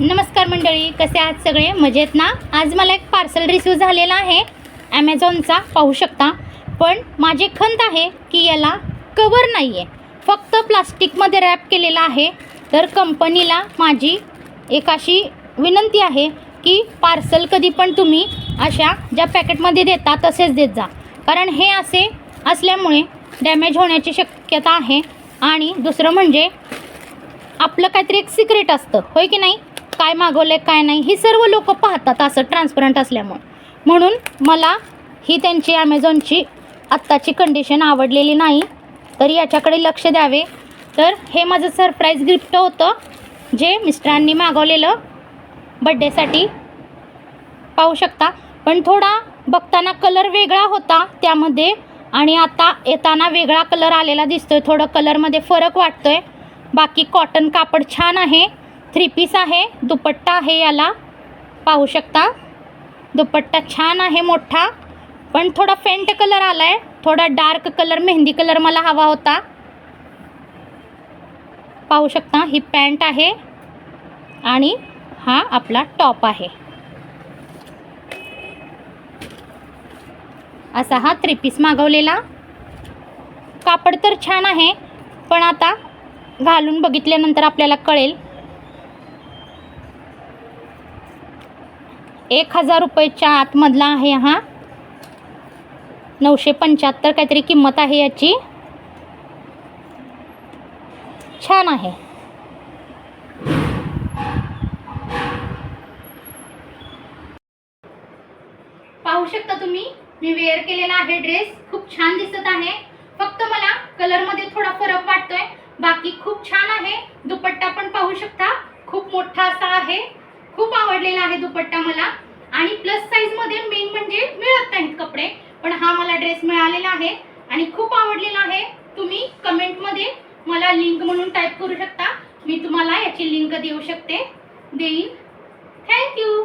नमस्कार मंडळी, कसे आहात सगळे? मजेत ना? आज मला एक पार्सल रिसीव झालेला आहे ॲमेझॉनचा, पाहू शकता. पण माझी खंत आहे की याला कवर नाही आहे, फक्त प्लास्टिकमध्ये रॅप केलेला आहे. तर कंपनीला माझी एक अशी विनंती आहे की पार्सल कधी पण तुम्ही अशा ज्या पॅकेटमध्ये देता तसेच देत जा, कारण हे असे असल्यामुळे डॅमेज होण्याची शक्यता आहे. आणि दुसरं म्हणजे आपलं काहीतरी एक सिक्रेट असतं, होय की नाही? काय मागवलं आहे काय नाही ही सर्व लोक पाहतात असं ट्रान्सपरंट असल्यामुळे. म्हणून मला ही त्यांची ॲमेझॉनची आत्ताची कंडिशन आवडलेली नाही, तर याच्याकडे लक्ष द्यावे. तर हे माझं सरप्राईज गिफ्ट होतं जे मिस्टरांनी मागवलेलं बड्डेसाठी, पाहू शकता. पण थोडा बघताना कलर वेगळा होता त्यामध्ये, आणि आता येताना वेगळा कलर आलेला दिसतोय. थोडं कलरमध्ये फरक वाटतोय. बाकी कॉटन कापड छान आहे. 3 पीस आहे. दुपट्टा आहे याला, पाहू शकता. दुपट्टा छान आहे मोठा, पण थोडा फेंट कलर आला आहे. थोडा डार्क कलर मेहंदी कलर मला हवा होता, पाहू शकता. ही पॅन्ट आहे आणि हा आपला टॉप आहे. असा हा 3 पीस मागवलेला. कापड तर छान आहे, पण आता घालून बघितल्यानंतर आपल्याला कळेल. 1000 रुपयाच्या आतमधला आहे हा. 975 काहीतरी किंमत आहे याची. छान आहे. पाहू शकता तुम्ही, मी वेअर केलेला आहे ड्रेस. खूप छान दिसत आहे. फक्त मला कलरमध्ये थोडा फरक वाटतोय, बाकी खूप छान आहे. दुपट्टा पण पाहू शकता, खूप मोठा असा आहे. खूप आवडलेला आहे दुपट्टा मला. आणि प्लस साईज मध्ये मेन म्हणजे मिळत नाहीत कपडे, पण हा मला ड्रेस मिळालेला आहे आणि खूप आवडलेला आहे. तुम्ही कमेंटमध्ये मला लिंक म्हणून टाईप करू शकता, मी तुम्हाला याची लिंक देऊ शकते, देईन. थँक्यू.